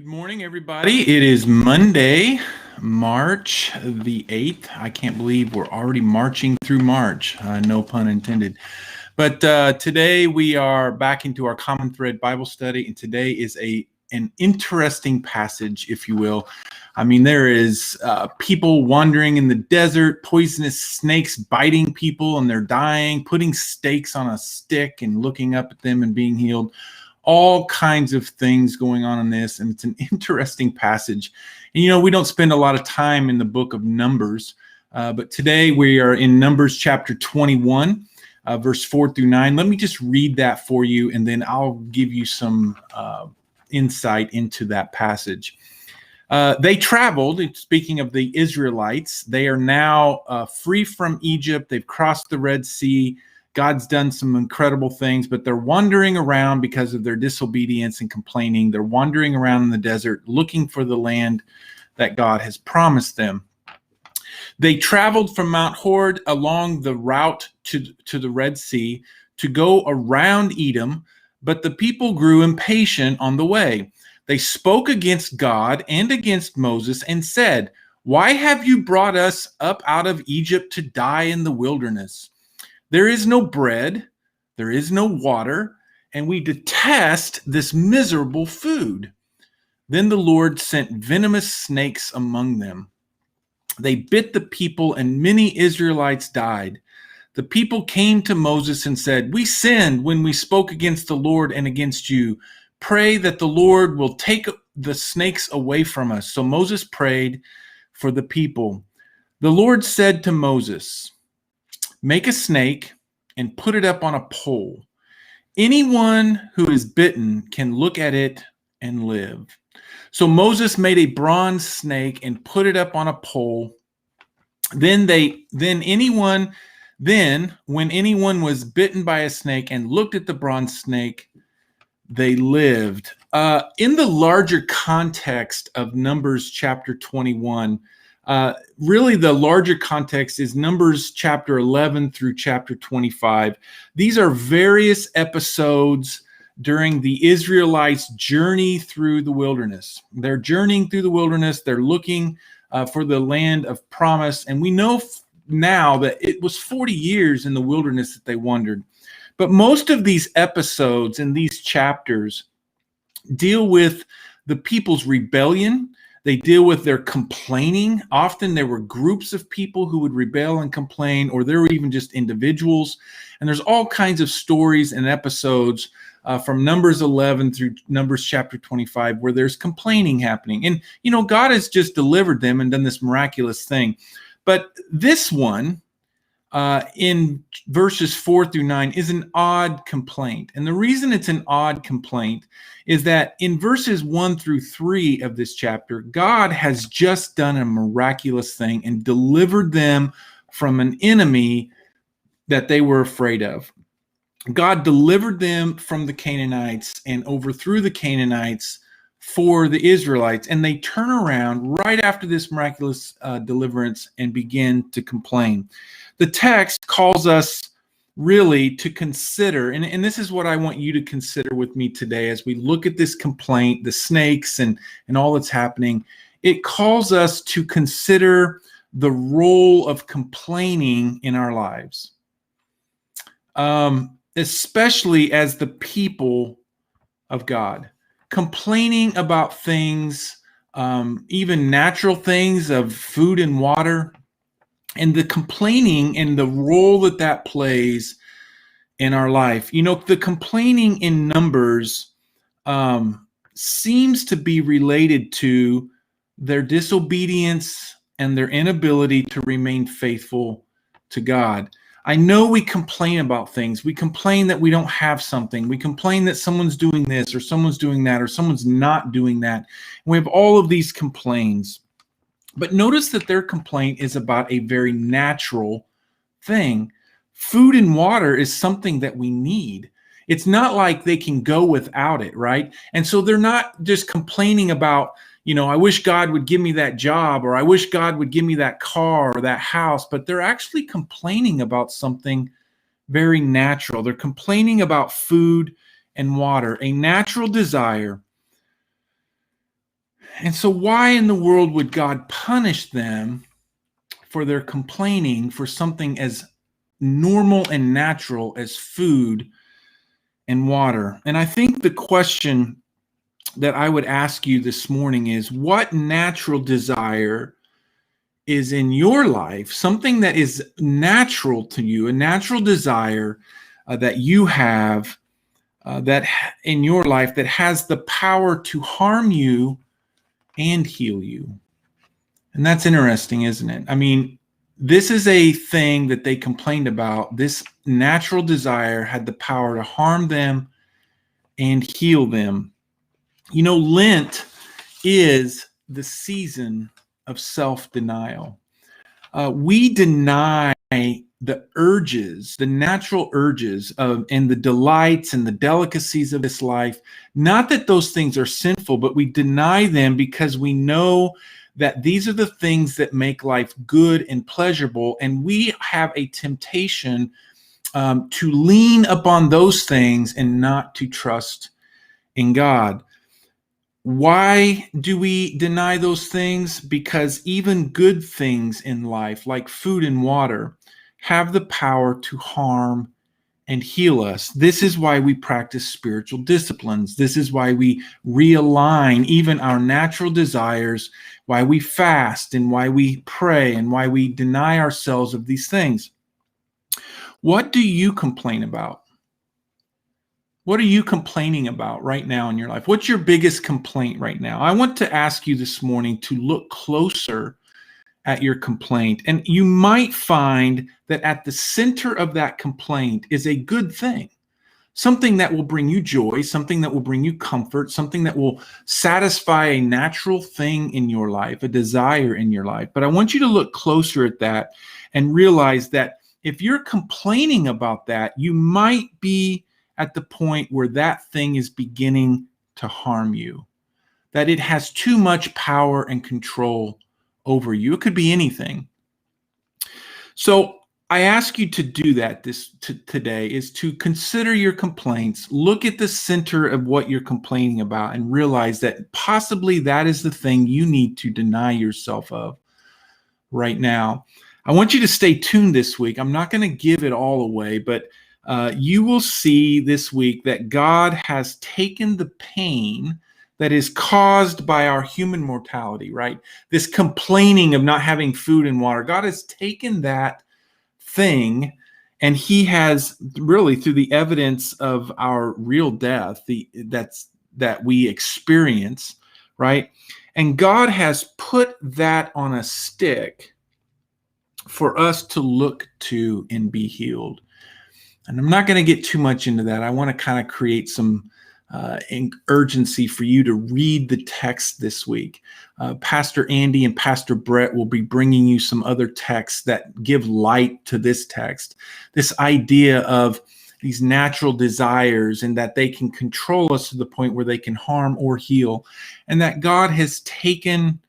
Good morning, everybody. It is Monday, March the 8th. I can't believe we're already marching through March. No pun intended. But today we are back into our Common Thread Bible study, and today is an interesting passage, if you will. I mean, there is people wandering in the desert, poisonous snakes biting people, and they're dying, putting stakes on a stick and looking up at them and being healed. All kinds of things going on in this, and it's an interesting passage. And you know, we don't spend a lot of time in the book of Numbers, but today we are in Numbers chapter 21, verse 4 through 9. Let me just read that for you, and then I'll give you some insight into that passage. They traveled, speaking of the Israelites, they are now free from Egypt. They've crossed the Red Sea. God's done some incredible things, but they're wandering around because of their disobedience and complaining. They're wandering around in the desert looking for the land that God has promised them. They traveled from Mount Hor along the route to the Red Sea to go around Edom, but the people grew impatient on the way. They spoke against God and against Moses and said, "Why have you brought us up out of Egypt to die in the wilderness? There is no bread, there is no water, and we detest this miserable food." Then the Lord sent venomous snakes among them. They bit the people, and many Israelites died. The people came to Moses and said, "We sinned when we spoke against the Lord and against you. Pray that the Lord will take the snakes away from us." So Moses prayed for the people. The Lord said to Moses, "Make a snake and put it up on a pole. Anyone who is bitten can look at it and live." So Moses made a bronze snake and put it up on a pole. Then when anyone was bitten by a snake and looked at the bronze snake, they lived. In the larger context of Numbers chapter 21, really the larger context is Numbers chapter 11 through chapter 25. These are various episodes during the Israelites' journey through the wilderness. They're journeying through the wilderness. They're looking for the land of promise. And we know now that it was 40 years in the wilderness that they wandered. But most of these episodes in these chapters deal with the people's rebellion. They deal with their complaining. Often there were groups of people who would rebel and complain, or there were even just individuals. And there's all kinds of stories and episodes from Numbers 11 through Numbers chapter 25 where there's complaining happening. And, you know, God has just delivered them and done this miraculous thing. But this one, in verses 4 through 9, is an odd complaint. And the reason it's an odd complaint is that in verses 1 through 3 of this chapter, God has just done a miraculous thing and delivered them from an enemy that they were afraid of. God delivered them from the Canaanites and overthrew the Canaanites for the Israelites, and they turn around right after this miraculous deliverance and begin to complain. The text calls us really to consider, and this is what I want you to consider with me today as we look at this complaint, the snakes and all that's happening. It calls us to consider the role of complaining in our lives, especially as the people of God. Complaining about things, even natural things of food and water, and the complaining and the role that plays in our life. You know, the complaining in Numbers seems to be related to their disobedience and their inability to remain faithful to God. I know we complain about things. We complain that we don't have something. We complain that someone's doing this or someone's doing that or someone's not doing that. And we have all of these complaints. But notice that their complaint is about a very natural thing. Food and water is something that we need. It's not like they can go without it, right? And so they're not just complaining about, you know, I wish God would give me that job, or I wish God would give me that car or that house, but they're actually complaining about something very natural. They're complaining about food and water, a natural desire And so why in the world would God punish them for their complaining for something as normal and natural as food and water? And I think the question that I would ask you this morning is, what natural desire is in your life, something that is natural to you, a natural desire that you have that in your life that has the power to harm you and heal you? And that's interesting, isn't it? I mean, this is a thing that they complained about. This natural desire had the power to harm them and heal them. You know, Lent is the season of self-denial. We deny the urges, the natural urges and the delights and the delicacies of this life. Not that those things are sinful, but we deny them because we know that these are the things that make life good and pleasurable. And we have a temptation to lean upon those things and not to trust in God. Why do we deny those things? Because even good things in life, like food and water, have the power to harm and heal us. This is why we practice spiritual disciplines. This is why we realign even our natural desires, why we fast and why we pray and why we deny ourselves of these things. What do you complain about? What are you complaining about right now in your life? What's your biggest complaint right now? I want to ask you this morning to look closer at your complaint. And you might find that at the center of that complaint is a good thing, something that will bring you joy, something that will bring you comfort, something that will satisfy a natural thing in your life, a desire in your life. But I want you to look closer at that and realize that if you're complaining about that, you might be at the point where that thing is beginning to harm you, that it has too much power and control over you. It could be anything. So I ask you to do that today, is to consider your complaints, look at the center of what you're complaining about, and realize that possibly that is the thing you need to deny yourself of right now. I want you to stay tuned this week. I'm not going to give it all away, but you will see this week that God has taken the pain that is caused by our human mortality, right? This complaining of not having food and water. God has taken that thing and he has really, through the evidence of our real death, that we experience, right? And God has put that on a stick for us to look to and be healed. And I'm not going to get too much into that. I want to kind of create some urgency for you to read the text this week. Pastor Andy and Pastor Brett will be bringing you some other texts that give light to this text. This idea of these natural desires and that they can control us to the point where they can harm or heal. And that God has taken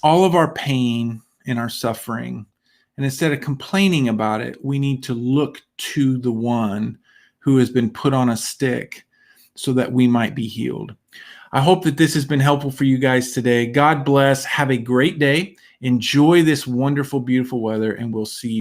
all of our pain and our suffering, and instead of complaining about it, we need to look to the one who has been put on a stick so that we might be healed. I hope that this has been helpful for you guys today. God bless. Have a great day. Enjoy this wonderful, beautiful weather, and we'll see you.